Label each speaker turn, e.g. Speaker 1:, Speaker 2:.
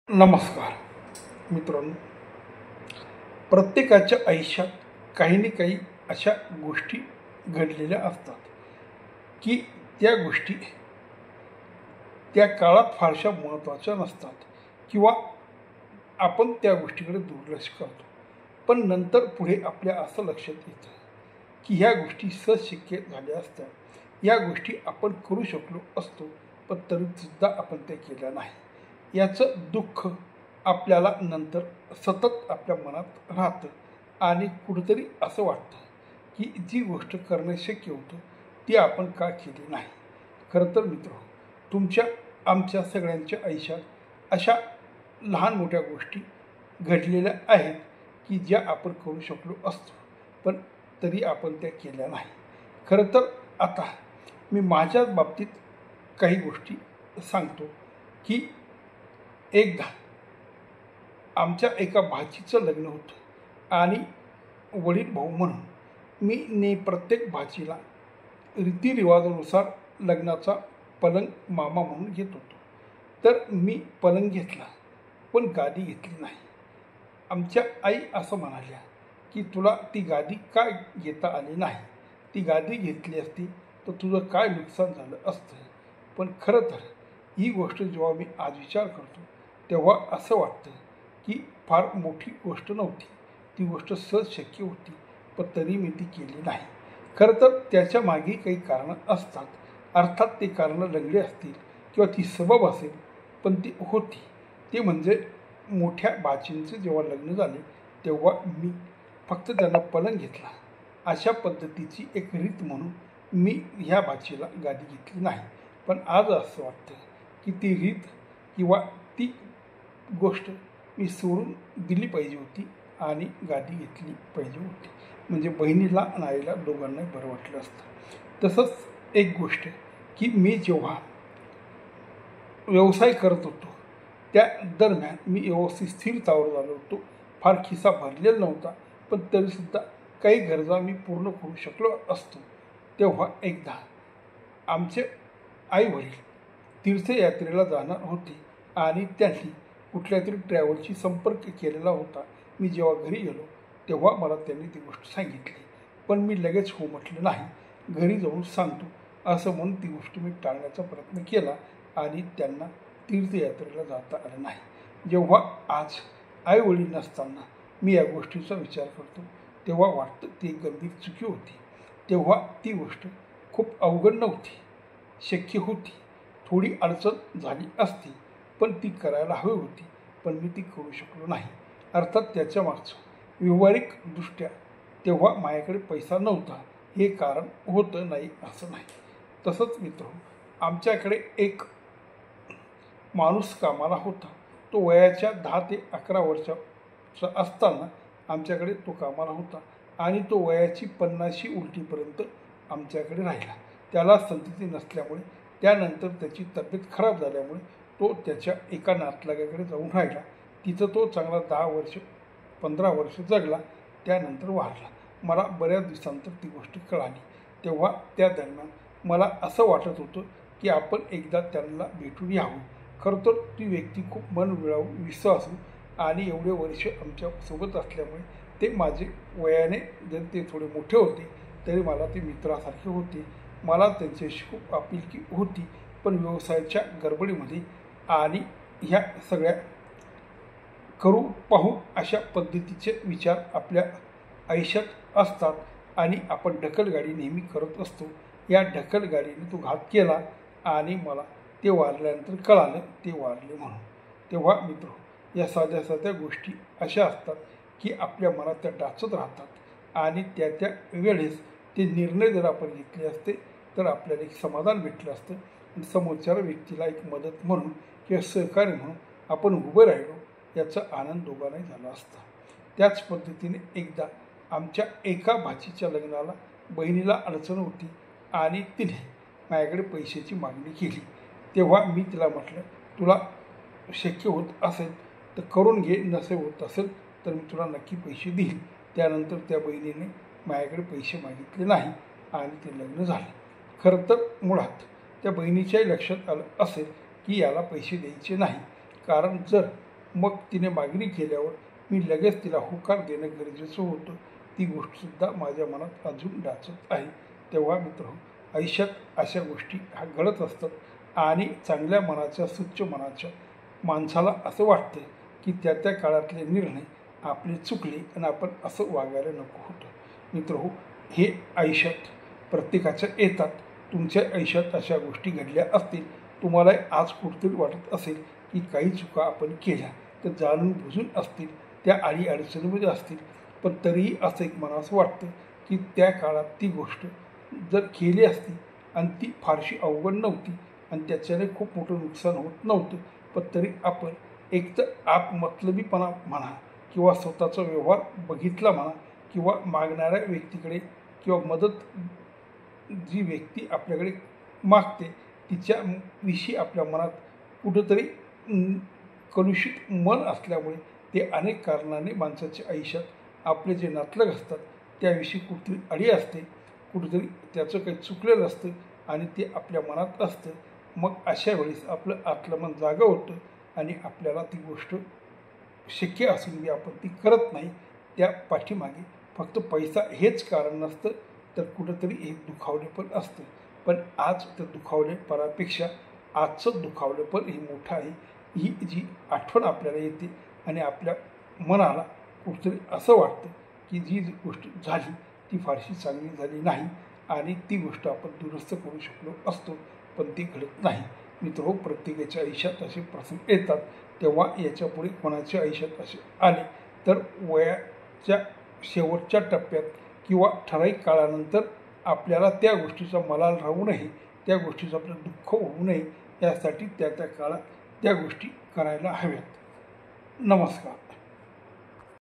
Speaker 1: नमस्कार मित्रांनो, प्रत्येकाच्या आयुष्यात काही ना काही अशा गोष्टी घडलेल्या असतात की त्या गोष्टी त्या काळात फारशा महत्त्वाच्या नसतात किंवा आपण त्या गोष्टीकडे दुर्लक्ष करतो. पण नंतर पुढे आपल्या असं लक्षात येतं की ह्या गोष्टी सहज शक्य झाल्या असत्या, या गोष्टी आपण करू शकलो असतो, पण तरीसुद्धा आपण त्या केल्या नाही. याचं दुःख आपल्याला नंतर सतत आपल्या मनात राहतं आणि कुठंतरी असं वाटतं की जी गोष्ट करणे शक्य होतं ती आपण का केली नाही. खरं तर मित्र, तुमच्या आमच्या सगळ्यांच्या आयुष्यात अशा लहान मोठ्या गोष्टी घडलेल्या आहेत की ज्या आपण करू शकलो असतो, पण तरी आपण त्या केल्या नाही. खरं तर आता मी माझ्याच बाबतीत काही गोष्टी सांगतो की एकदा आमच्या एका भाचीचं लग्न होतं आणि वडील भाऊ म्हणून मी प्रत्येक भाचीला रीतिरिवाजानुसार लग्नाचा पलंग मामा म्हणून घेत होतो. तर मी पलंग घेतला पण गादी घेतली नाही. आमच्या आई असं म्हणाल्या की तुला ती गादी काय घेता आली नाही, ती गादी घेतली असती तर तुझं काय नुकसान झालं असतं. पण खरं तर ही गोष्ट जेव्हा मी आज विचार करतो तेव्हा असं वाटतं की फार मोठी गोष्ट नव्हती, ती गोष्ट सहज शक्य होती, पण तरी मी ती केली नाही. खरं तर त्याच्या मागे काही कारणं असतात. अर्थात ते कारणं लंगडी असतील किंवा ती सबब असेल, पण ती होती. ते म्हणजे मोठ्या बाचींचे जेव्हा लग्न झाले तेव्हा मी फक्त त्यांना पलंग घेतला, अशा पद्धतीची एक रीत म्हणून मी ह्या बाचीला गादी घेतली नाही. पण आज असं वाटतं की ती रीत किंवा ती गोष्ट मी सोडून दिली पाहिजे होती आणि गादी घेतली पाहिजे होती, म्हणजे बहिणीला आणि आईला दोघांनाही बरं वाटलं असतं. तसंच एक गोष्ट की मी जेव्हा व्यवसाय करत होतो त्या दरम्यान मी व्यवस्थित स्थिरतावर झालो होतो. फार खिसा भरलेला नव्हता, पण तरीसुद्धा काही गरजा मी पूर्ण करू शकलो असतो. तेव्हा एकदा आमचे आईवडील तीर्थयात्रेला जाणार होते आणि त्यांनी कुठल्या तरी ट्रॅव्हलशी संपर्क केलेला होता. मी जेव्हा घरी गेलो तेव्हा मला त्यांनी ती गोष्ट सांगितली, पण मी लगेच हो म्हटलं नाही, घरी जाऊन सांगतो असं म्हणून ती गोष्ट मी टाळण्याचा प्रयत्न केला आणि त्यांना तीर्थयात्रेला जाता आलं नाही. जेव्हा आज आईवडील नसताना मी या गोष्टीचा विचार करतो तेव्हा वाटतं ती एक गंभीर चुकी होती. तेव्हा ती गोष्ट खूप अवघड नव्हती, शक्य होती. थोडी अडचण झाली असती पण ती करायला हवी होती, पण मी ती करू शकलो नाही. अर्थात त्याच्या मागचं व्यावहारिकदृष्ट्या तेव्हा माझ्याकडे पैसा नव्हता हे कारण होतं, नाही असं नाही. तसंच मित्र, आमच्याकडे एक माणूस कामाला होता. तो वयाच्या 10 ते 11 वर्षाचा असताना आमच्याकडे तो कामाला होता आणि तो वयाची 50शी उलटीपर्यंत आमच्याकडे राहिला. त्याला संतती नसल्यामुळे त्यानंतर त्याची तब्येत खराब झाल्यामुळे तो त्याच्या एका नातलगाकडे जाऊन राहिला. तिथं तो चांगला 10 वर्ष 15 वर्ष जगला, त्यानंतर वारला. मला बऱ्याच दिवसांतर ती गोष्ट कळाली. तेव्हा त्या दरम्यान मला असं वाटत होतं की आपण एकदा त्यांना भेटून यावं. खरं तर ती व्यक्ती खूप मनमिळावू, विश्वासू आणि एवढे वर्ष आमच्यासोबत असल्यामुळे ते माझे वयाने जर ते थोडे मोठे होते तरी मला ते मित्रासारखे होते. मला त्यांच्याशी खूप आपुलकी होती. पण व्यवसायाच्या गडबडीमध्ये आणि ह्या सगळ्या करू पाहू अशा पद्धतीचे विचार आपल्या आयुष्यात असतात आणि आपण ढकलगाडी नेहमी करत असतो. या ढकलगाडीने तो घात केला आणि मला ते वारल्यानंतर कळालं ते वारले म्हणून. तेव्हा मित्र, या साध्या साध्या गोष्टी अशा असतात की आपल्या मनात त्या डाचत राहतात आणि त्या त्या वेळेस ते निर्णय जर आपण घेतले असते तर आपल्याला एक समाधान भेटलं असतं आणि समोरच्या व्यक्तीला एक मदत म्हणून किंवा सहकार्य म्हणून आपण उभं राहिलो याचा आनंद दोघांनाही झाला असता. त्याच पद्धतीने एकदा आमच्या एका भाचीच्या लग्नाला बहिणीला अडचण होती आणि तिने माझ्याकडे पैशाची मागणी केली. तेव्हा मी तिला म्हटलं, तुला शक्य होत असेल तर करून घे, नसे होत असेल तर मी तुला नक्की पैसे देईन. त्यानंतर त्या बहिणीने माझ्याकडे पैसे मागितले नाही आणि ते लग्न झाले. खरं तर मुळात त्या बहिणीच्याही लक्षात आलं असेल की याला पैसे द्यायचे नाही, कारण जर मग तिने मागणी केल्यावर मी लगेच तिला होकार देणं गरजेचं होतं. ती गोष्टसुद्धा माझ्या मनात अजून डाचत आहे. तेव्हा मित्र, आयुष्यात अशा गोष्टी ह्या घडत असतात आणि चांगल्या मनाच्या, स्वच्छ मनाच्या माणसाला असं वाटतं की त्या काळातले निर्णय आपले चुकले आणि आपण असं वागायला नको होतं. मित्रहो, हे आयुष्यात प्रत्येकाच्या येतात. तुमच्या आयुष्यात अशा गोष्टी घडल्या असतील. तुम्हाला आज कुठेतरी वाटत असेल की काही चुका आपण केल्या, तर जाणून बुजून असतील, त्या अडचणीमध्ये असतील, पण तरीही असं एक मनास वाटतं की त्या काळात ती गोष्ट जर केली असती आणि ती फारशी अवघड नव्हती आणि त्याच्याने खूप मोठं नुकसान होत नव्हतं, पण तरी आपण एक तर आपमतलबीपणा म्हणा किंवा स्वतःचा व्यवहार बघितला म्हणा किंवा मागणाऱ्या व्यक्तीकडे किंवा मदत जी व्यक्ती आपल्याकडे मागते तिच्याविषयी आपल्या मनात कुठंतरी कलुषित मन असल्यामुळे ते अनेक कारणाने माणसाच्या आयुष्यात आपले जे नातलग असतात त्याविषयी कुठेतरी अडी असते, कुठेतरी त्याचं काही चुकलेलं असतं आणि ते आपल्या मनात असतं. मग अशा वेळेस आपलं आतलं मन जागं होतं आणि आपल्याला ती गोष्ट शक्य असूनही आपण ती करत नाही. त्या पाठीमागे फक्त पैसा हेच कारण नसतं, तर कुठंतरी एक दुखावलेपण असतं. पण आज त्या दुखावलेपणापेक्षा आजचं दुखावलेपण हे मोठं आहे. ही जी आठवण आपल्याला येते आणि आपल्या मनाला कुठंतरी असं वाटतं की जी गोष्ट झाली ती फारशी चांगली झाली नाही आणि ती गोष्ट आपण दुरुस्त करू शकलो असतो, पण ती घडत नाही. मित्र, प्रत्येकाच्या आयुष्यात असे प्रसंग येतात. तेव्हा याच्यापुढे कोणाच्या आयुष्यात असे आले तर वयाच्या शेवटच्या टप्प्यात किंवा ठराविक काळानंतर आपल्याला त्या गोष्टीचा मलाल राहू नये, त्या गोष्टीचं आपलं दुःख होऊ नये, यासाठी त्या काळात त्या गोष्टी करायला हव्यात. नमस्कार.